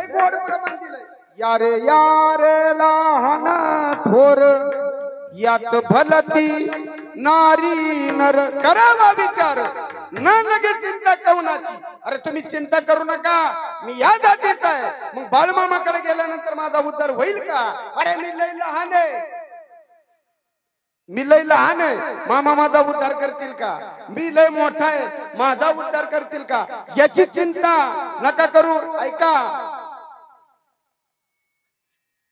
गोड प्रमाण दिलंय. यारे यारे लहान थोर यात भलती नारी नर करावा विचार न लगे चिंता कवनाची. अरे तुम्ही चिंता करू नका, मी या जातीचा आहे. मग बाळमामाकडे गेल्यानंतर माझा उद्धार होईल का? अरे मी लय लहान आहे, मी लय लहान आहे, मामा माझा उद्धार करतील का? मी लय मोठा आहे, माझा उद्धार करतील का? याची चिंता नका करू. ऐका,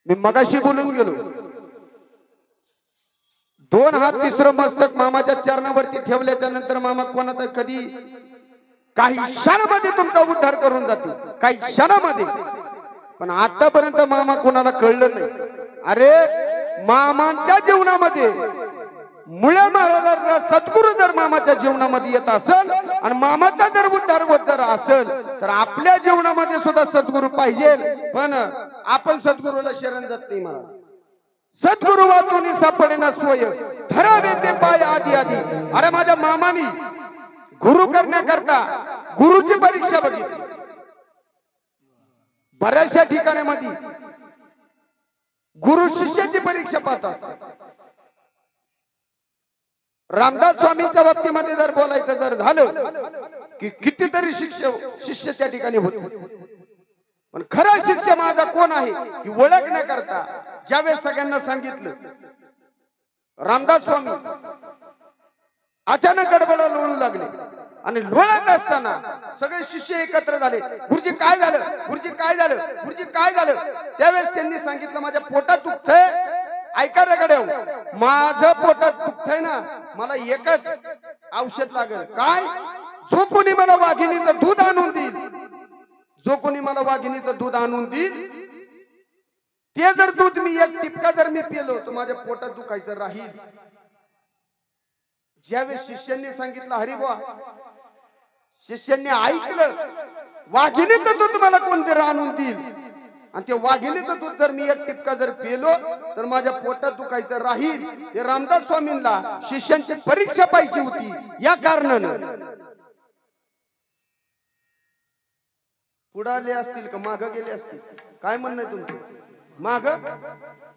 मी मगाशी बोलून गेलो. 2 हात तिसरं मस्तक मामाच्या चरणावरती ठेवल्याच्या नंतर मामा कोणाचा कधी काही क्षणामध्ये तुमचा उद्धार करून जातील, काही क्षणामध्ये. पण आतापर्यंत मामा कोणाला कळलं नाही. अरे मामांच्या जीवनामध्ये मुळ्या महाराजांचा सद्गुरू जर मामाच्या जीवनामध्ये येत असेल आणि मामाचा जर उद्धार होत असेल तर आपल्या जीवनामध्ये सुद्धा सद्गुरू पाहिजे. पण आपण सद्गुरूला शरण जात नाही. मला सद्गुरू वाचून सापडेना सोय धरावे ते पाय आधी आधी. अरे माझ्या मामानी गुरु करण्याकरता गुरुची परीक्षा बघितली. बऱ्याचशा ठिकाणामध्ये गुरु शिष्याची परीक्षा पाहत असतात. रामदास स्वामींच्या बाबतीमध्ये जर बोलायचं जर झालं की कितीतरी शिष्य त्या ठिकाणी होते. पण खरा शिष्य माझा कोण आहे ही ओळख न करता ज्यावेळेस सगळ्यांना सांगितलं, रामदास स्वामी अचानक गडबड लोळू लागले. आणि लोळत असताना सगळे शिष्य एकत्र झाले. गुरुजी काय झालं, गुरुजी काय झालं, गुरुजी काय झालं? त्यावेळेस त्यांनी सांगितलं, माझ्या पोटात दुखतंय. ऐका रे गड्या, माझं पोटात दुखतंय ना, मला एकच औषध लागेल. काय? जो कोणी मला वाघिणीचं दूध आणून देईल, जो कोणी मला वाघिणीचं दूध आणून देईल, ते जर दूध मी एक टिपका जर मी पिलो तर माझ्या पोटात दुखायचं राहील. ज्यावेळेस शिष्यांनी सांगितलं, हरी बुवा, शिष्यांनी ऐकलं, वाघिणीचं दूध मला कोणतरी आणून देईल आणि ते वाघिणीचं दूध जर मी एक टिपका जर पिलो तर माझ्या पोटात दुखायचं राहील. हे रामदास स्वामींना शिष्यांची परीक्षा पाहिजे होती. या कारणानं पुढे आले असतील का माग गेले असतील? काय म्हणणं आहे तुमचं? माग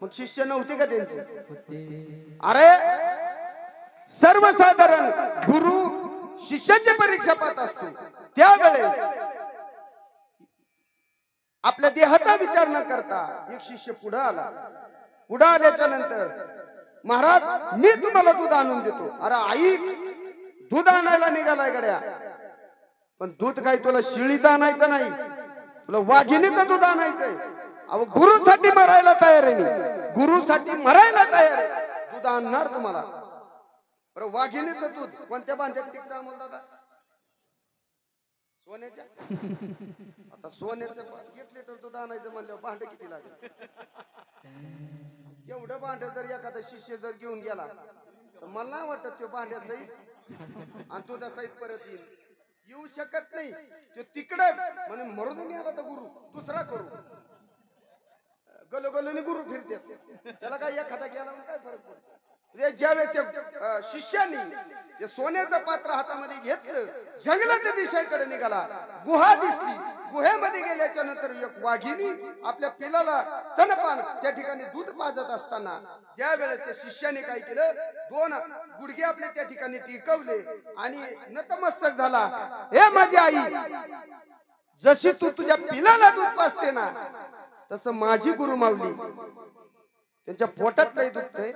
मग शिष्य नव्हते का त्यांचे? अरे सर्वसाधारण गुरु शिष्याची परीक्षा पाहत असतो त्यावेळेस आपल्या देहाचा विचार न करता एक शिष्य पुढे आला. पुढे आल्याच्या नंतर, महाराज मी तुम्हाला दूध आणून देतो. अरे आई, दूध आणायला निघालाय गड्या, पण दूध काय तुला शिळीचं आणायचं नाही, तुला वाघिणीचं दूध आणायचंय. अहो गुरुसाठी मरायला तयार आहे मी, गुरुसाठी मरायला तयार आहे. दूध आणणार तुम्हाला. बरं, वाघिणीचं दूध कोणत्या बांध्यात टिकतं म्हणतात? सोन्याच्या. आता सोन्याचं 1 लिटर दूध आणायचं म्हणल्यावर भांड किती लागेल? एवढं भांड जर एखादा शिष्य जर घेऊन गेला तर मला नाही वाटत तो भांड्यासहित आणि दुधासहित परत येऊ शकत नाही. तो तिकडे म्हणून मरून आला तर गुरु दुसरा करू, गलोगलोनी गुरु फिरते. त्याला काय एखादा गेला काय फरक पडतो? ज्यावेळेस त्या शिष्यानी ते सोन्याचं पात्र हातामध्ये घेतलं, जंगलाच्या दिशेकडे निघाला. गुहा दिसली. गुहेमध्ये गेल्याच्या नंतर एक वाघिणी आपल्या पिलाला स्तनपान त्या ठिकाणी दूध पाजत असताना ज्यावेळेस त्या शिष्याने काय केलं, 2 गुडघे आपले त्या ठिकाणी टिकवले आणि नतमस्तक झाला. हे माझी आई, जशी तू तुझ्या पिलाला दूध पाजते ना, तसं माझी गुरु माऊली त्यांच्या पोटात लय दुखतंय.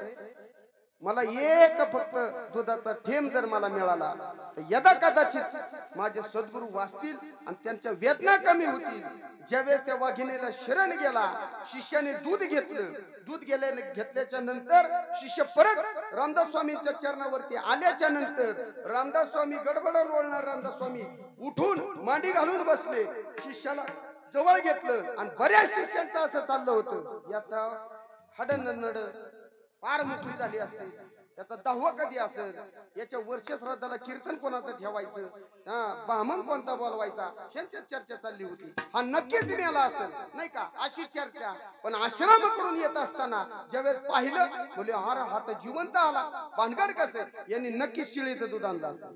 मला एक फक्त दुधाचा थेंब जर मला मिळाला तर यदा कदाचित माझे सद्गुरू वाचतील आणि त्यांच्या वेदना कमी होतील. ज्यावेळेस त्या वाघिणीला शरण गेला, शिष्याने दूध घेतलं. दूध घेतल्याच्या नंतर शिष्य परत रामदास स्वामींच्या चरणावरती आल्याच्या नंतर रामदास स्वामी गडबड लोळणार रामदास स्वामी उठून मांडी घालून बसले. शिष्याला जवळ घेतलं आणि बऱ्याच शिष्यांचं असं चाललं होतं, याचा हडनड फार मोठी झाली असते, त्याचा 10वा कधी असेल, याच्या वर्ष श्राद्धाला कीर्तन कोणाचं ठेवायचं, ब्राह्मण कोणता बोलवायचा, ह्यांची चर्चा चालली होती. हा नक्कीच मिळाला असेल नाही का, अशी चर्चा. पण आश्रमाकडून येत असताना ज्यावेळेस पाहिलं, बोले अरे हा तर जिवंत आला, भानगड कसं, यांनी नक्कीच शिळीचं दूध आणलं असेल.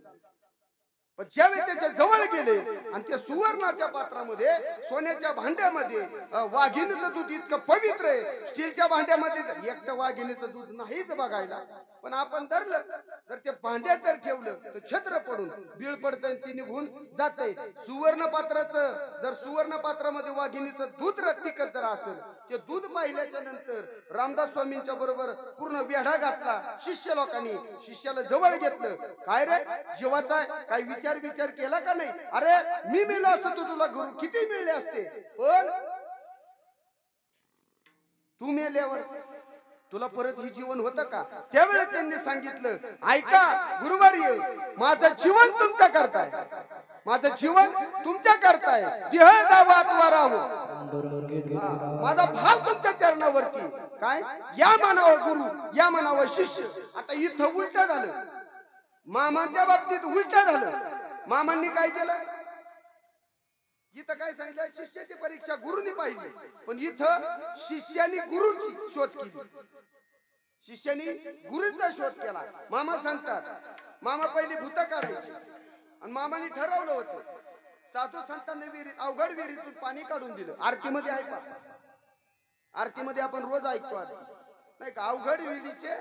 पण ज्यावेळी त्याच्या जवळ गेले आणि त्या सुवर्णाच्या पात्रामध्ये सोन्याच्या भांड्यामध्ये वाघिणीचं दूध इतकं पवित्र आहे, स्टीलच्या भांड्यामध्ये एक तर वाघिणीचं दूध नाहीच बघायला, पण आपण धरलं जर ते भांड्यात जर ठेवलं तर छत्र पडून बीळ पडतं आणि ती निघून जाते. सुवर्ण पात्राचं जर सुवर्ण पात्रामध्ये वाघिणीचं दूध टिकत जर असेल, ते दूध पाहिल्याच्या नंतर रामदास स्वामींच्या बरोबर पूर्ण वेढा घातला. शिष्य लोकांनी शिष्याला जवळ घेतलं. काय रे जीवाचा काय विचार केला का नाही? अरे मी मिळलो असतो तर तुला गुरु किती मिळले असते, पण तू मेल्यावर तुला परत ही जीवन होतं का? त्यावेळेस त्यांनी सांगितलं, ऐका गुरुवर्य, माझं जीवन तुमच्या करताय, माझं जीवन तुमच्या करताय, देह दावात वारावं, माझा भाव तुमच्या चरणावरती. काय या मानावं गुरु, या मानावं शिष्य. आता इथं उलट झालं, मामांच्या बाबतीत उलट झालं. मामांनी काय केलं? इथं काय सांगितलं? शिष्याची परीक्षा गुरुनी पाहिली, पण इथं शिष्यानी गुरुची शोध केली. शिष्यानी गुरुचा शोध केला. मामा सांगतात, मामा पहिली भूत काढायची आणि मामाने ठरवलं होतं, साधू संतांनी विहिरीत अवघड विहिरीतून पाणी काढून दिलं. आरतीमध्ये आहे पा, आरतीमध्ये आपण रोज ऐकतो आरती नाही का, अवघड विहिरीचे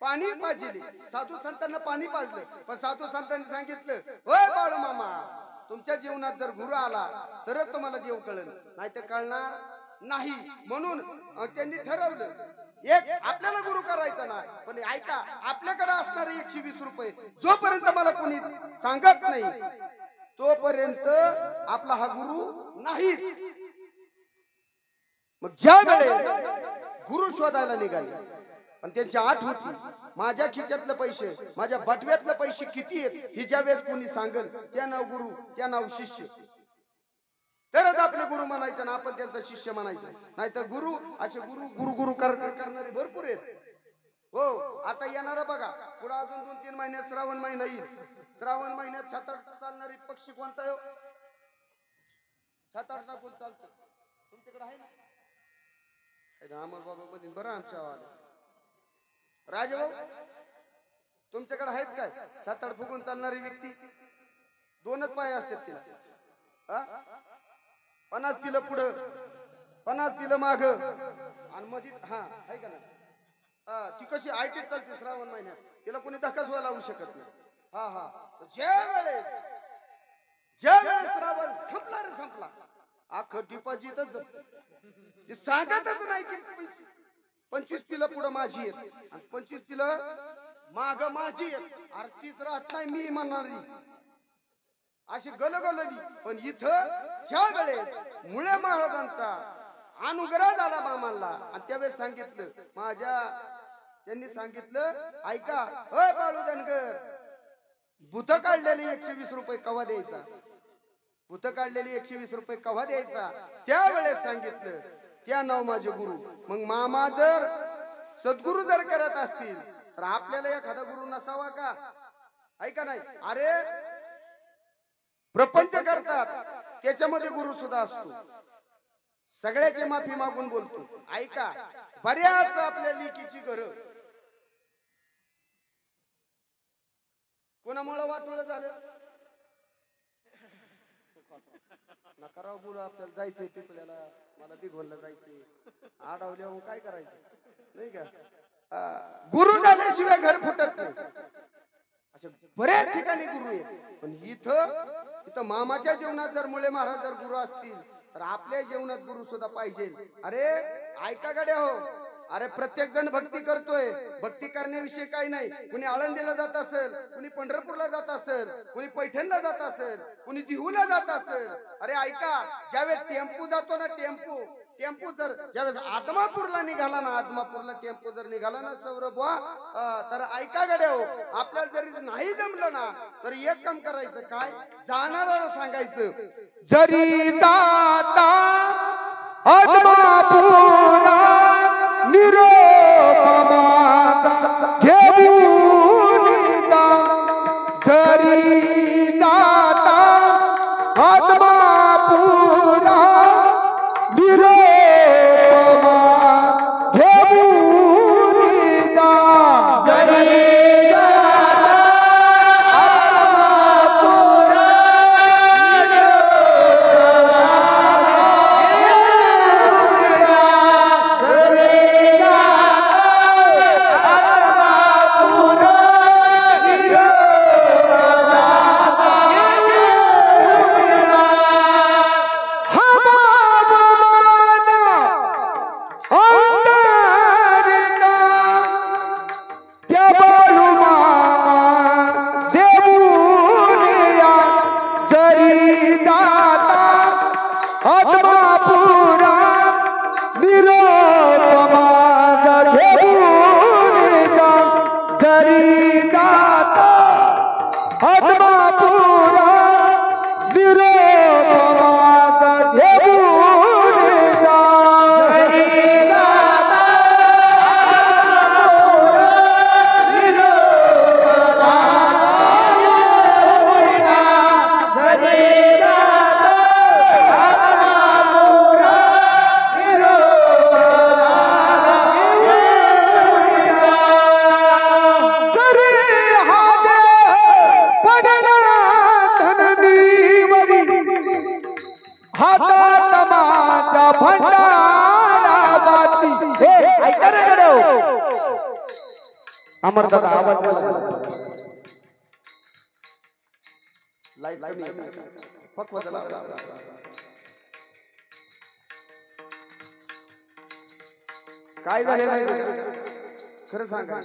पाणी पाजले. साधू संतांना पाणी पाजलं, पण साधू संतांनी सांगितलं, होय बाळू मामा, तुमच्या जीवनात जर गुरु आला तरच तुम्हाला देव कळेल, नाही तर कळणार नाही. म्हणून त्यांनी ठरवलं, एक आपल्याला गुरु करायचा नाही, पण ऐका आपल्याकडे असणारे 120 रुपये जोपर्यंत मला कोणी सांगत नाही तोपर्यंत आपला हा गुरु नाही. मग ज्या वेळेस गुरु शोधायला निघाले, पण त्यांची आठ होती, माझ्या खिशातले पैसे, माझ्या बटव्यातले पैसे किती आहेत हे ज्या वेळेस कोणी सांगेल त्या नाव गुरु, त्या नाव शिष्य, तरच आपले गुरु म्हणायचं ना आपण त्यांचा शिष्य म्हणायचं. नाही तर गुरु असे गुरु गुरु गुरु करणारे भरपूर आहेत. हो आता येणारा बघा, पुढे अजून 2-3 महिन्यात श्रावण महिना येईल. श्रावण महिन्यात 7-8 चालणारी पक्षी कोणता हो? 7-8 ला कोण चालतो तुमच्याकडे आहे ना? अमर बाबा मध्ये बरं आमच्या राजभाऊ तुमच्याकडे आहेत काय 7-8 फुगून चालणारी व्यक्ती? 2च पाय असतात तिला, 50 किलो पुढं 50 किलो माग आणि मधीच हा आहे का ना, ती कशी आयटीत चालते श्रावण महिन्यात, तिला कोणी धक्काच व्हायला लावू शकत नाही. हा हा ज्या वेळेस श्रावण संपला रे संपला, अख्खं डिपॉझिटच ते सांगतच नाही की 25 किलो पुढं माझी आहेत आणि 25 किलो माग माझी आहेत, आरतीच राहत नाही मी म्हणणारी अशी गलगलली. पण इथं ज्या वेळेस मुळे महाराजांचा अनुग्रह झाला मामाला आणि त्यावेळेस सांगितलं, त्यांनी सांगितलं, ऐका होय बाळू धनगर, भूत काढलेले 120 रुपये कवा द्यायचा, भूत काढलेले 120 रुपये कवा द्यायचा. त्यावेळेस सांगितलं, त्या नाव माझे गुरु. मग मामा जर सद्गुरु जर करत असतील तर आपल्याला एखादा गुरु नसावा का? ऐका नाही, अरे प्रपंच करतात त्याच्यामध्ये गुरु सुद्धा असतो. सगळ्याची माफी मागून बोलतो. ऐका बऱ्याच आपल्या लेकीची घर कोणामुळे वाटोळं झालं, नकाराव बोलू, आपल्याला जायचंय पिपल्याला, मला बिघोलला जायचंय, आडवल्यावर काय करायचं नाही का? गुरु झाल्याशिवाय घर फुटत नाही. अशा बऱ्याच ठिकाणी गुरु आहेत, पण इथं मामाच्या जीवनात जर मुळे महाराज जर गुरु असतील तर आपल्या जीवनात गुरु सुद्धा पाहिजे. अरे ऐका गड्या हो, अरे प्रत्येक जण भक्ती करतोय, भक्ती करण्याविषयी काही नाही. कुणी आळंदीला जात असेल, कुणी पंढरपूरला जात असेल, कुणी पैठणला जात असेल, कुणी दिहूला जात असेल. अरे ऐका, ज्यावेळेस टेम्पो जातो ना, टेम्पो जर ज्यावेळेस आदमापूरला निघाला ना, आदमापूरला टेम्पो जर निघाला ना सौरभ, तर ऐका गड्या हो, आपल्याला जरी नाही जमलं ना तर एक काम करायचं, काय जाणाऱ्याला सांगायचं, जरी जाता आदमापुरा निरोप माझा घेऊन जा, जरी जाता आदमापुरा निरोप माझा घेऊन जा, जरी जाता आदमापुरा अमरदादा आवाज द्या. लाईट कमी फक्त चला. काय झाले खरं सांगा.